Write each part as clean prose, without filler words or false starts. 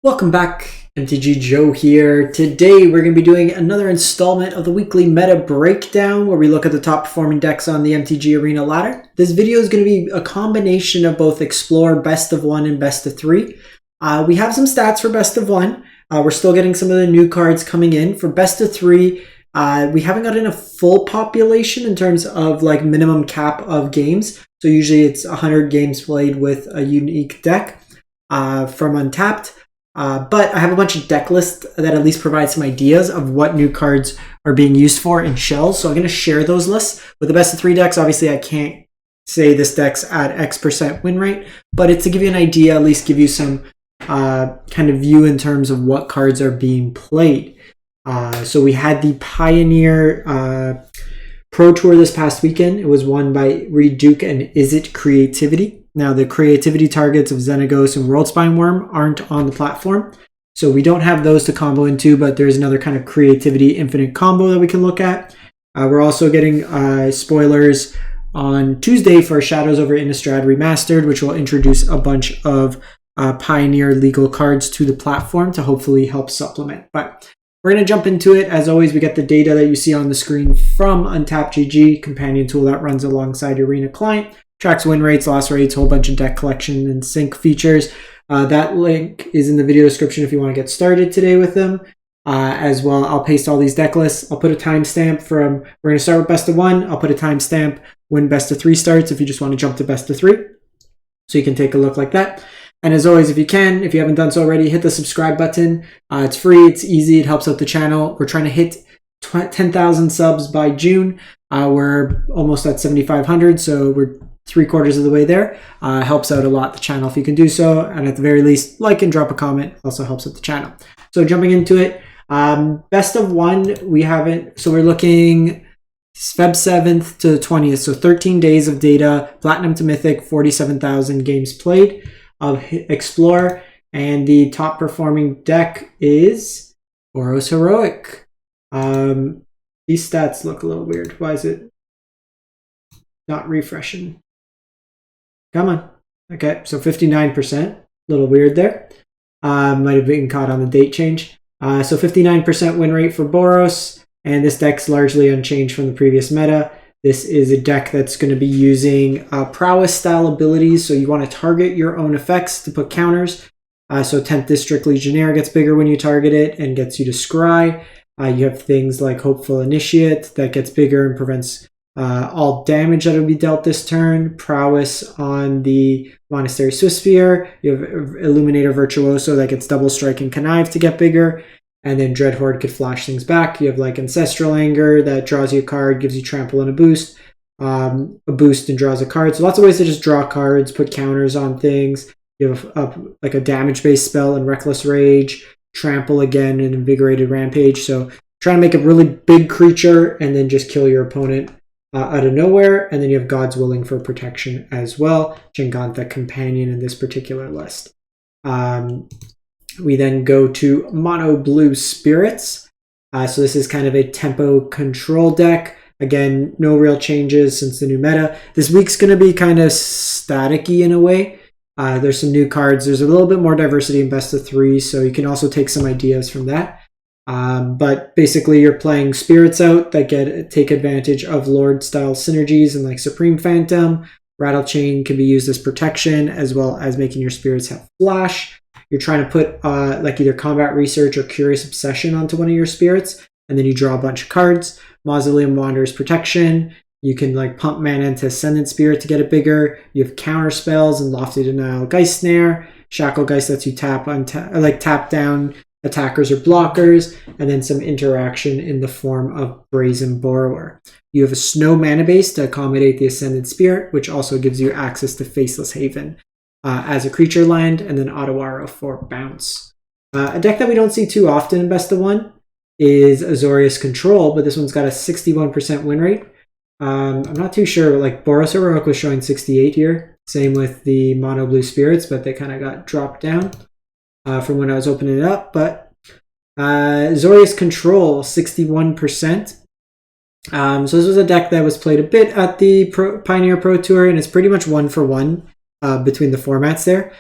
Welcome back, MTG Joe here. Today we're going to be doing another installment of the weekly meta breakdown where we look at the top performing decks on the MTG Arena ladder. This video is going to be a combination of both Explore, Best of 1, and Best of 3. We have some stats for Best of 1. We're still getting some of the new cards coming in. For Best of 3, we haven't gotten a full population in terms of like minimum cap of games. So usually it's 100 games played with a unique deck from Untapped. But I have a bunch of deck lists that at least provide some ideas of what new cards are being used for in shells. So I'm going to share those lists. With the best of 3 decks, obviously I can't say this deck's at X% win rate, but it's to give you an idea, at least give you some kind of view in terms of what cards are being played. So we had the Pioneer Pro Tour this past weekend. It was won by Reed Duke and Is It Creativity. Now, the creativity targets of Xenagos and Worldspine Worm aren't on the platform, so we don't have those to combo into, but there's another kind of creativity infinite combo that we can look at. We're also getting spoilers on Tuesday for Shadows over Innistrad Remastered, which will introduce a bunch of Pioneer legal cards to the platform to hopefully help supplement. But we're going to jump into it. As always, we get the data that you see on the screen from Untapped GG, companion tool that runs alongside Arena client. Tracks win rates, loss rates, whole bunch of deck collection and sync features. That link is in the video description if you want to get started today with them. As well, I'll paste all these deck lists. I'll put a timestamp from, we're going to start with best of 1. I'll put a timestamp when best of 3 starts if you just want to jump to best of 3. So you can take a look like that. And as always, if you haven't done so already, hit the subscribe button. It's free, it's easy, it helps out the channel. We're trying to hit 10,000 subs by June. We're almost at 7,500, so we're 3/4 of the way there. Helps out a lot the channel if you can do so, and at the very least like and drop a comment also helps out the channel. So jumping into it, best of 1 we haven't, so we're looking Feb 7th to the 20th, so 13 days of data, platinum to mythic, 47,000 games played of Explore, and the top performing deck is Boros Heroic. These stats look a little weird. Why is it not refreshing? Come on. Okay, so 59%. A little weird there. Might have been caught on the date change. So 59% win rate for Boros, and this deck's largely unchanged from the previous meta. This is a deck that's going to be using prowess style abilities, so you want to target your own effects to put counters. So 10th District Legionnaire gets bigger when you target it and gets you to scry. You have things like Hopeful Initiate that gets bigger and prevents all damage that will be dealt this turn. Prowess on the Monastery Swiftspear. You have Illuminator Virtuoso that gets double strike and connive to get bigger. And then Dreadhorde could flash things back. You have like Ancestral Anger that draws you a card, gives you trample and a boost and draws a card. So lots of ways to just draw cards, put counters on things. You have like a damage-based spell and Reckless Rage, trample again, and Invigorated Rampage. So trying to make a really big creature and then just kill your opponent out of nowhere. And then you have God's Willing for protection as well. Jingantha Companion in this particular list. We then go to Mono Blue Spirits. So this is kind of a tempo control deck. Again, no real changes since the new meta. This week's going to be kind of staticky in a way. There's some new cards. There's a little bit more diversity in best of 3, so you can also take some ideas from that. But basically you're playing spirits out that take advantage of Lord style synergies and like Supreme Phantom. Rattle Chain can be used as protection as well as making your spirits have flash. You're trying to put like either Combat Research or Curious Obsession onto one of your spirits, and then you draw a bunch of cards. Mausoleum Wanderer's protection. You can like pump mana into Ascendant Spirit to get it bigger. You have counter spells and Lofty Denial Geist Snare. Shackle Geist lets you tap down attackers or blockers, and then some interaction in the form of Brazen Borrower. You have a Snow mana base to accommodate the Ascendant Spirit, which also gives you access to Faceless Haven as a creature land, and then Otawaro for bounce. A deck that we don't see too often in best of 1 is Azorius Control, but this one's got a 61% win rate. I'm not too sure, like Boros Heroic was showing 68 here. Same with the Mono Blue Spirits, but they kind of got dropped down from when I was opening it up. But Azorius Control, 61%. So this was a deck that was played a bit at the Pioneer Pro Tour, and it's pretty much 1-for-1 between the formats there.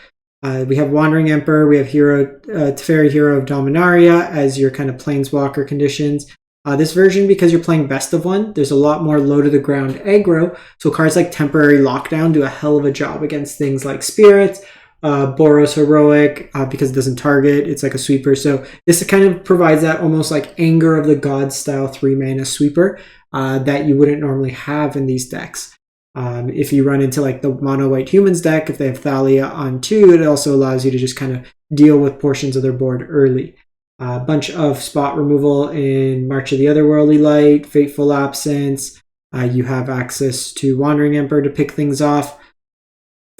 We have Wandering Emperor, we have Teferi, Hero of Dominaria as your kind of planeswalker conditions. This version, because you're playing best of one, there's a lot more low to the ground aggro, so cards like Temporary Lockdown do a hell of a job against things like Spirits, Boros Heroic, because it doesn't target, it's like a sweeper, so this kind of provides that almost like Anger of the Gods style 3-mana sweeper that you wouldn't normally have in these decks. If you run into like the mono white humans deck, if they have Thalia on 2, it also allows you to just kind of deal with portions of their board early. A bunch of spot removal in March of the Otherworldly Light, Fateful Absence. You have access to Wandering Emperor to pick things off.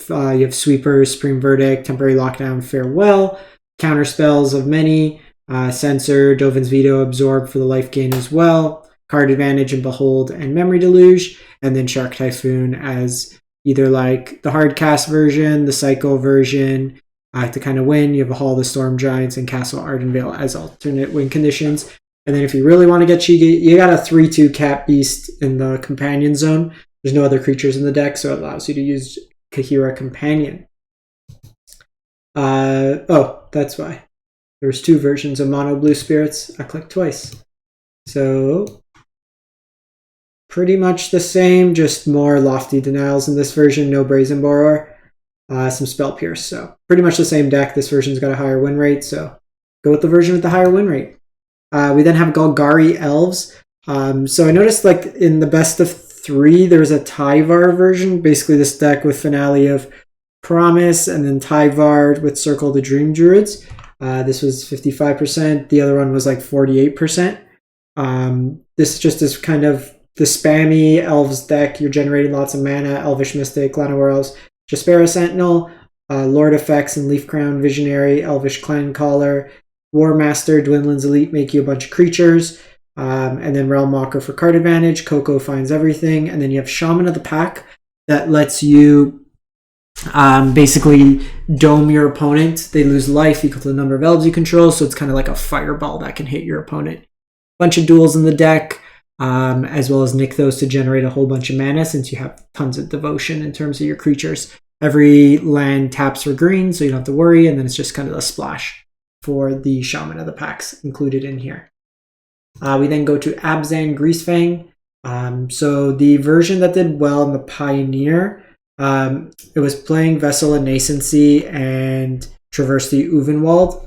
You have Sweeper, Supreme Verdict, Temporary Lockdown, Farewell. Counter spells of many. Censor, Dovin's Veto, Absorb for the life gain as well. Card Advantage and Behold and Memory Deluge, and then Shark Typhoon as either like the hard cast version, the cycle version. To kind of win, you have a Hall of the Storm Giants and Castle Ardenvale as alternate win conditions. And then if you really want to get cheeky, you got a 3/2 Cat Beast in the Companion Zone. There's no other creatures in the deck, so it allows you to use Kahira Companion. Oh, that's why. There's 2 versions of Mono Blue Spirits. I clicked twice. So pretty much the same, just more Lofty Denials in this version, no Brazen Borrower, some Spell Pierce. So pretty much the same deck. This version's got a higher win rate, so go with the version with the higher win rate. We then have Golgari Elves. So I noticed like in the best of 3, there's a Tyvar version, basically this deck with Finale of Promise, and then Tyvar with Circle the Dream Druids. This was 55%. The other one was like 48%. This just is kind of the spammy Elves deck. You're generating lots of mana. Elvish Mystic, Llanowar Elves, Jaspera Sentinel, Lord Effects and Leaf Crown Visionary, Elvish Clan Caller, War Master, Dwindlin's Elite make you a bunch of creatures, and then Realm Walker for card advantage. Coco finds everything, and then you have Shaman of the Pack that lets you basically dome your opponent. They lose life equal to the number of elves you control, so it's kind of like a fireball that can hit your opponent. Bunch of duels in the deck, as well as Nykthos to generate a whole bunch of mana since you have tons of devotion in terms of your creatures. Every land taps for green, so you don't have to worry, and then it's just kind of a splash for the Shaman of the Packs included in here. We then go to Abzan Greasefang. So the version that did well in the Pioneer, it was playing Vessel of Nascency and Traverse the Uvenwald,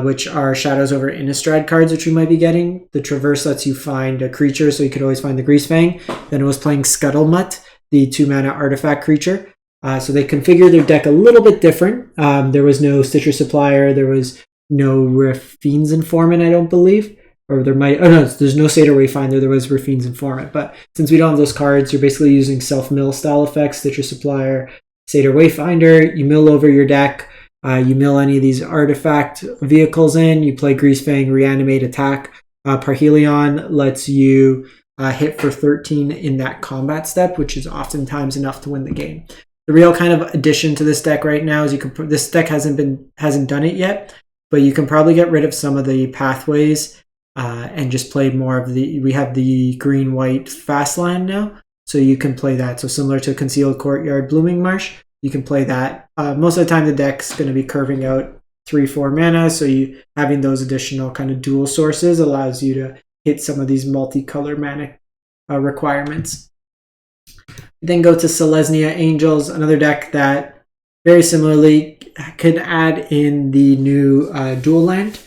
which are Shadows over Innistrad cards, which you might be getting. The Traverse lets you find a creature, so you could always find the Greasefang. Then it was playing Scuttlemutt, the 2-mana artifact creature. So they configured their deck a little bit different. There was no Stitcher Supplier, there was no Rafine's Informant, I don't believe. Or there might, oh no, there's no Satyr Wayfinder, there was Rafine's Informant. But since we don't have those cards, you're basically using self-mill style effects, Stitcher Supplier, Satyr Wayfinder. You mill over your deck, you mill any of these artifact vehicles in, you play Greasefang, Reanimate, Attack. Parhelion lets you hit for 13 in that combat step, which is oftentimes enough to win the game. The real kind of addition to this deck right now is this deck hasn't done it yet, but you can probably get rid of some of the pathways and just play more of we have the green-white fast land now, so you can play that. So similar to Concealed Courtyard, Blooming Marsh, you can play that. Most of the time the deck's going to be curving out 3-4 mana, so having those additional kind of dual sources allows you to hit some of these multicolor mana requirements. Then go to Selesnya Angels, another deck that very similarly could add in the new dual land.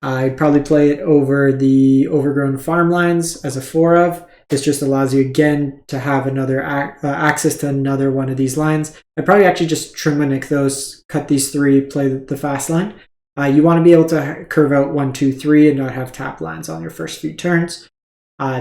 I'd probably play it over the Overgrown Farmlands as a 4-of. This just allows you again to have another access to another one of these lands. I'd probably actually just trim a Nykthos, cut these 3, play the fast land. You want to be able to curve out 1, 2, 3 and not have tap lands on your first few turns.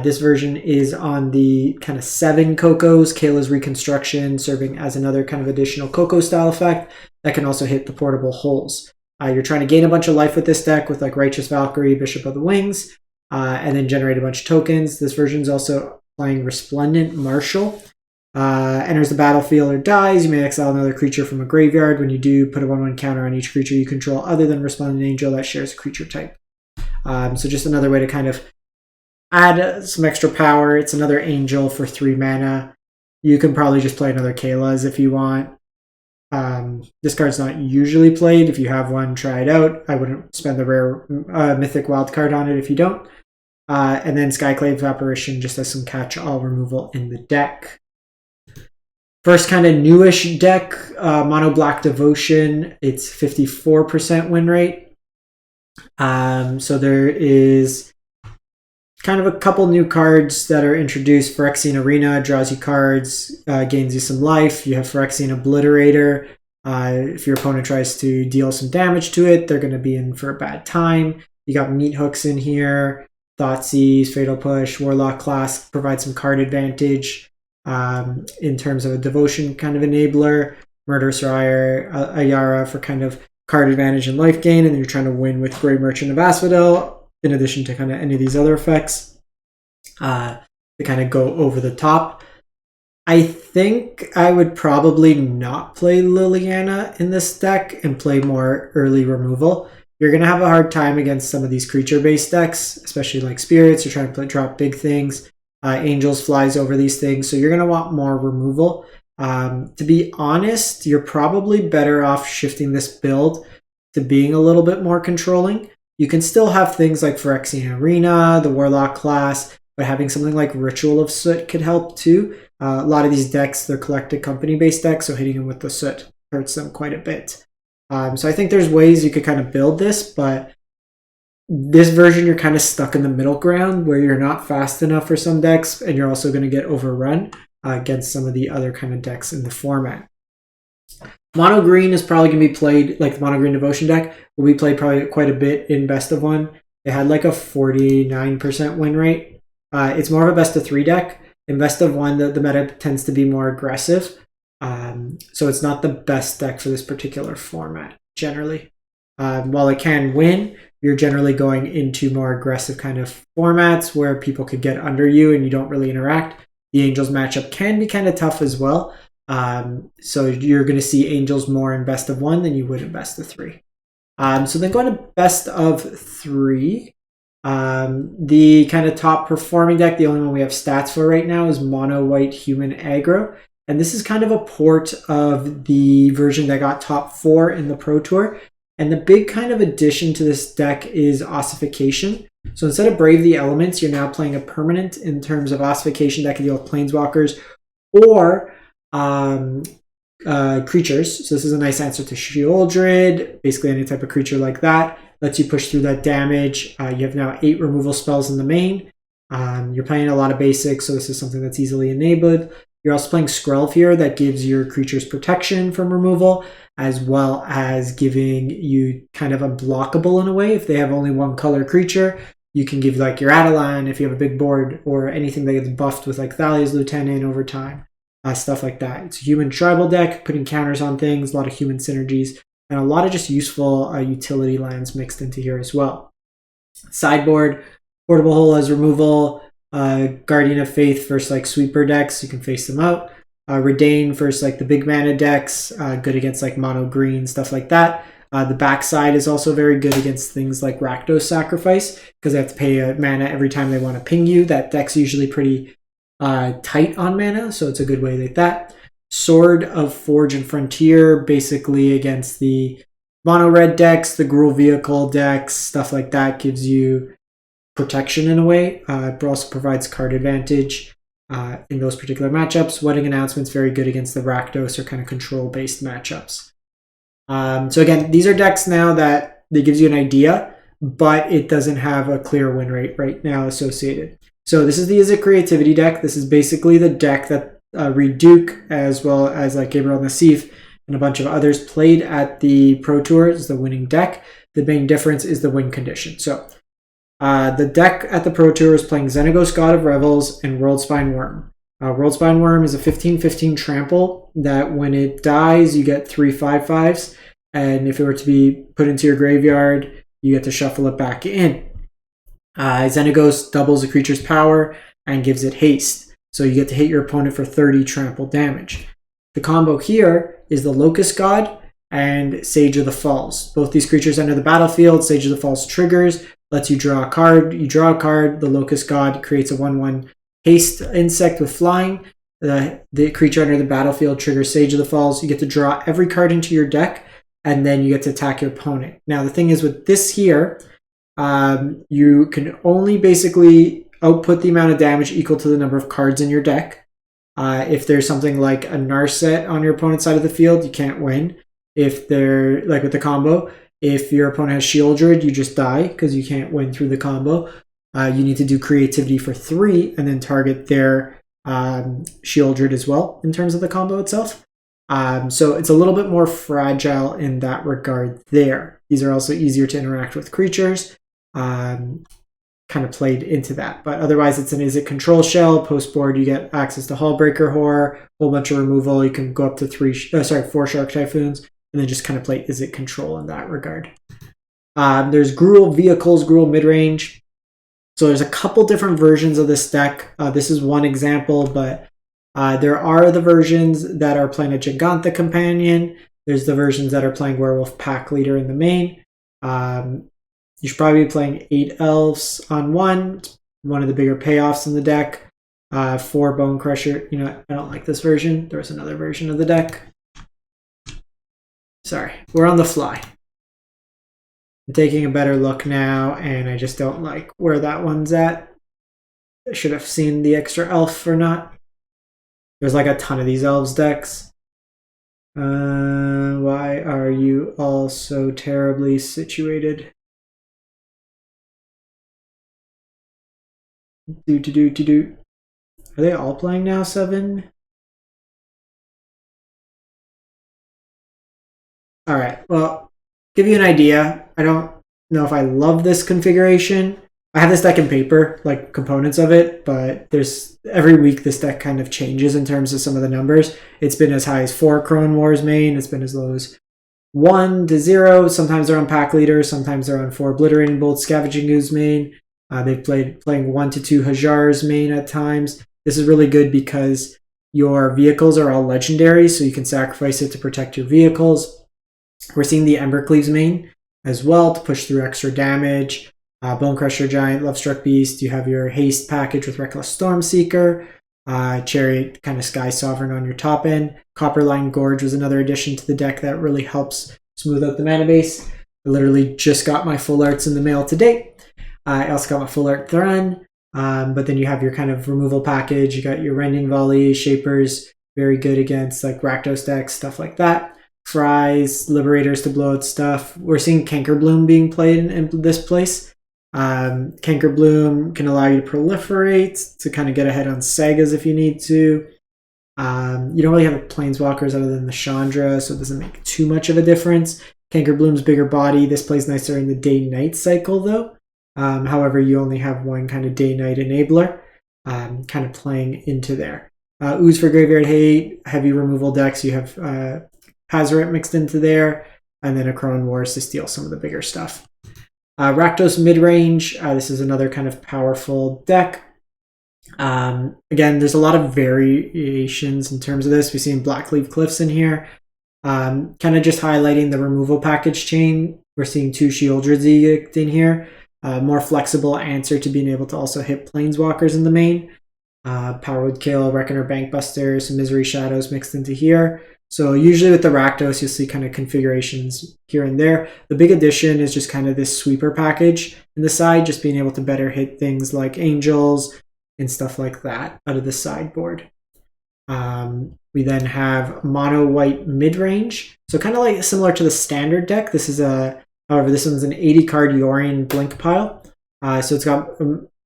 This version is on the kind of 7 Cocos, Kayla's Reconstruction, serving as another kind of additional Coco style effect that can also hit the portable holes. You're trying to gain a bunch of life with this deck with like Righteous Valkyrie, Bishop of the Wings, and then generate a bunch of tokens. This version is also playing Resplendent Marshal. Enters the battlefield or dies. You may exile another creature from a graveyard. When you do, put a 1/1 counter on each creature you control other than Resplendent Angel that shares a creature type. So just another way to kind of add some extra power. It's another angel for 3 mana. You can probably just play another Kayla's if you want. This card's not usually played. If you have one, try it out. I wouldn't spend the rare mythic wild card on it if you don't. And then Skyclave Apparition just has some catch-all removal in the deck. First kind of newish deck, Mono Black Devotion. It's 54% win rate. So there is kind of a couple new cards that are introduced. Phyrexia Arena draws you cards, gains you some life. You have Phyrexia Obliterator. If your opponent tries to deal some damage to it, they're going to be in for a bad time. You got Meat Hooks in here. Thoughtseize, Fatal Push, Warlock class provide some card advantage in terms of a devotion kind of enabler. Murderous Ayara for kind of card advantage and life gain, and then you're trying to win with Grey Merchant of Asphodel, in addition to kind of any of these other effects to kind of go over the top. I think I would probably not play Liliana in this deck and play more early removal. You're going to have a hard time against some of these creature-based decks, especially like Spirits. You're trying to drop big things. Angels flies over these things, so you're going to want more removal. To be honest, you're probably better off shifting this build to being a little bit more controlling. You can still have things like Phyrexia Arena, the Warlock class, but having something like Ritual of Soot could help too. A lot of these decks, they're collected company-based decks, so hitting them with the Soot hurts them quite a bit. So I think there's ways you could kind of build this, but this version you're kind of stuck in the middle ground where you're not fast enough for some decks and you're also going to get overrun against some of the other kind of decks in the format. Mono Green is probably going to be played, like the Mono Green Devotion deck will be played probably quite a bit in Best of 1. It had like a 49% win rate. It's more of a Best of 3 deck. In Best of 1, the meta tends to be more aggressive. So it's not the best deck for this particular format, generally. While it can win, you're generally going into more aggressive kind of formats where people could get under you and you don't really interact. The Angels matchup can be kind of tough as well. So you're going to see Angels more in Best of 1 than you would in Best of 3. So then going to Best of 3. The kind of top performing deck, the only one we have stats for right now, is Mono White Human Aggro. And this is kind of a port of the version that got top 4 in the Pro Tour. And the big kind of addition to this deck is Ossification. So instead of Brave the Elements, you're now playing a permanent in terms of Ossification that can deal with Planeswalkers or creatures. So this is a nice answer to Sheoldred, basically any type of creature like that. Lets you push through that damage. You have now 8 removal spells in the main. You're playing a lot of basics, so this is something that's easily enabled. You're also playing Skrelv here that gives your creatures protection from removal, as well as giving you kind of unblockable in a way. If they have only one color creature, you can give like your Adeline if you have a big board, or anything that gets buffed with like Thalia's Lieutenant over time, stuff like that. It's a human tribal deck, putting counters on things, a lot of human synergies, and a lot of just useful utility lands mixed into here as well. Sideboard, Portable Hole as removal, Guardian of Faith versus like sweeper decks, you can face them out. Redain versus like the big mana decks, good against like mono green, stuff like that. The backside is also very good against things like Rakdos Sacrifice, because they have to pay a mana every time they want to ping you. That deck's usually pretty tight on mana, so it's a good way like that. Sword of Forge and Frontier, basically against the mono red decks, the Gruul Vehicle decks, stuff like that, gives you protection in a way. It also provides card advantage in those particular matchups. Wedding Announcement's very good against the Rakdos or kind of control-based matchups. So again, these are decks now that it gives you an idea, but it doesn't have a clear win rate right now associated. So this is the Is It Creativity deck. This is basically the deck that Reed Duke, as well as like Gabriel Nassif and a bunch of others, played at the Pro Tour. It's the winning deck. The main difference is the win condition. So the deck at the Pro Tour is playing Xenagos, God of Revels, and Worldspine Worm. Worldspine Worm is a 15/15 trample that when it dies, you get 3 5/5s, and if it were to be put into your graveyard, you get to shuffle it back in. Xenagos doubles a creature's power and gives it haste, so you get to hit your opponent for 30 trample damage. The combo here is the Locust God and Sage of the Falls. Both these creatures enter the battlefield. Sage of the Falls triggers, lets you draw a card. You draw a card. The Locust God creates a 1/1 haste insect with flying. the creature under the battlefield triggers Sage of the Falls. You get to draw every card into your deck, and then you get to attack your opponent. Now, the thing is with this here, you can only basically output the amount of damage equal to the number of cards in your deck. If there's something like a Narset on your opponent's side of the field, you can't win. If they're, like with the combo, if your opponent has Shieldred, you just die because you can't win through the combo. You need to do creativity for 3 and then target their Shieldred as well in terms of the combo itself. So it's a little bit more fragile in that regard there. These are also easier to interact with creatures. Kind of played into that. But otherwise, it's an Is It Control Shell. Post board, you get access to Hullbreaker Horror, a whole bunch of removal. You can go up to 4 Shark Typhoons, and then just kind of play Is It Control in that regard. There's Gruul Vehicles, Gruul Midrange. So there's a couple different versions of this deck. This is one example, but there are the versions that are playing a Giganta Companion. There's the versions that are playing Werewolf Pack Leader in the main. You should probably be playing 8 Elves on one of the bigger payoffs in the deck. 4 Bone Crusher. You know, I don't like this version. There was another version of the deck. Sorry, we're on the fly. I'm taking a better look now, and I just don't like where that one's at. I should have seen the extra elf or not. There's like a ton of these elves decks. Why are you all so terribly situated? Are they all playing now, 7? Alright, well, give you an idea. I don't know if I love this configuration. I have this deck in paper, like components of it, but there's every week this deck kind of changes in terms of some of the numbers. It's been as high as 4 Crone Wars main. It's been as low as 1 to 0. Sometimes they're on Pack Leader. Sometimes they're on 4 Obliterating Bolt Scavenging Ooze main. They've playing 1 to 2 Hajar's main at times. This is really good because your vehicles are all legendary, so you can sacrifice it to protect your vehicles. We're seeing the Embercleave's main as well to push through extra damage. Bone Crusher Giant, Lovestruck Beast. You have your Haste package with Reckless Stormseeker. Chariot, kind of Sky Sovereign on your top end. Copperline Gorge was another addition to the deck that really helps smooth out the mana base. I literally just got my full arts in the mail today. I also got my full art Thran. But then you have your kind of removal package. You got your Rending Volley, Shapers, very good against like Rakdos decks, stuff like that. Fries, Liberators to blow out stuff. We're seeing Cankerbloom being played in this place. Cankerbloom can allow you to proliferate, to kind of get ahead on sagas if you need to. You don't really have planeswalkers other than the Chandra, so it doesn't make too much of a difference. Cankerbloom's bigger body. This plays nicer in the day-night cycle, though. However, you only have one kind of day-night enabler, kind of playing into there. Ooze for Graveyard Hate, heavy removal decks. You have Hazoret mixed into there, and then a Crone Wars to steal some of the bigger stuff. Rakdos Midrange, this is another kind of powerful deck. Again, there's a lot of variations in terms of this. We've seen Blackleaf Cliffs in here. Kind of just highlighting the removal package chain. We're seeing 2 Shieldred's Edict in here. More flexible answer to being able to also hit Planeswalkers in the main. Powerwood Kill, Reckoner Bankbuster, some Misery Shadows mixed into here. So usually with the Rakdos, you'll see kind of configurations here and there. The big addition is just kind of this sweeper package in the side, just being able to better hit things like Angels and stuff like that out of the sideboard. We then have Mono White Midrange. So kind of like similar to the standard deck. This is however, this one's an 80-card Yorion Blink pile. So it's got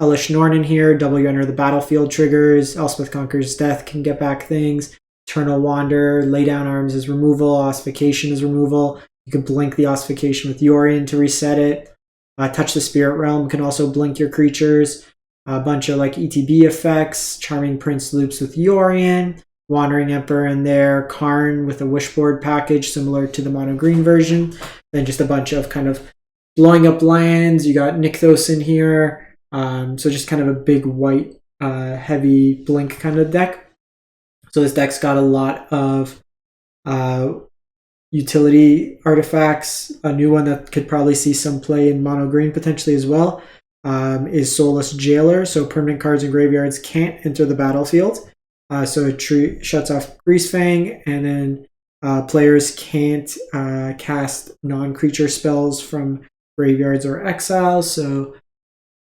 Elish Norn in here, double you enter the battlefield triggers, Elspeth Conquers Death can get back things. Eternal Wander, Lay Down Arms is removal, Ossification is removal. You can blink the Ossification with Yorion to reset it. Touch the Spirit Realm can also blink your creatures. A bunch of like ETB effects, Charming Prince loops with Yorion, Wandering Emperor in there, Karn with a Wishboard package similar to the mono green version. Then just a bunch of kind of blowing up lands. You got Nykthos in here. So just kind of a big white heavy blink kind of deck. So this deck's got a lot of utility artifacts. A new one that could probably see some play in mono green potentially as well is Soulless Jailer. So permanent cards and graveyards can't enter the battlefield. so it shuts off Grease Fang, and then players can't cast non-creature spells from graveyards or exiles, so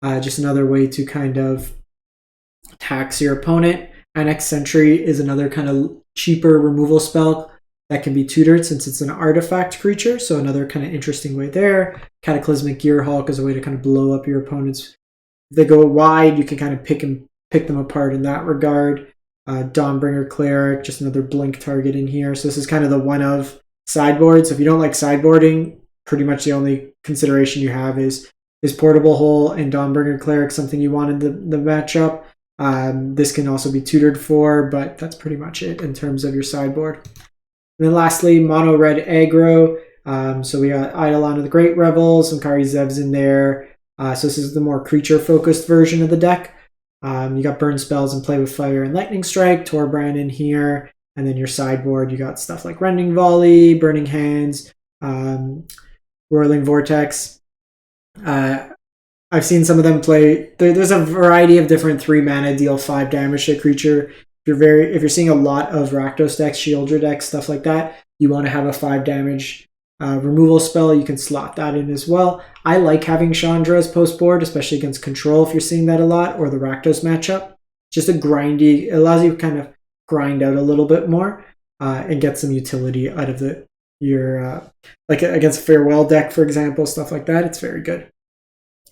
just another way to kind of tax your opponent. Annex Sentry is another kind of cheaper removal spell that can be tutored since it's an artifact creature, so another kind of interesting way there. Cataclysmic Gearhulk is a way to kind of blow up your opponents. If they go wide, you can kind of pick them apart in that regard. Dawnbringer Cleric, just another blink target in here. So this is kind of the one of sideboard. So if you don't like sideboarding, pretty much the only consideration you have is Portable Hole and Dawnbringer Cleric, something you want in the matchup. This can also be tutored for, but that's pretty much it in terms of your sideboard. And then lastly, mono red aggro. So we got Eidolon of the Great Revels, some Kari Zevs in there. So this is the more creature-focused version of the deck. You got Burn Spells and Play with Fire and Lightning Strike, Torbran in here, and then your sideboard, you got stuff like Rending Volley, Burning Hands, Whirling Vortex. I've seen some of them play. There's a variety of different 3 mana deal 5 damage to a creature. If you're seeing a lot of Rakdos decks, Shieldra decks, stuff like that, you want to have a 5 damage removal spell. You can slot that in as well. I like having Chandra as post board, especially against Control if you're seeing that a lot, or the Rakdos matchup. Just a grindy, it allows you to kind of grind out a little bit more and get some utility out of your like against Farewell deck, for example, stuff like that. It's very good.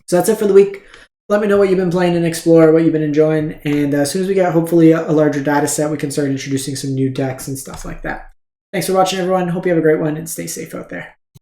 So that's it for the week. Let me know what you've been playing and explore, what you've been enjoying. And as soon as we get hopefully a larger data set, we can start introducing some new decks and stuff like that. Thanks for watching, everyone. Hope you have a great one and stay safe out there.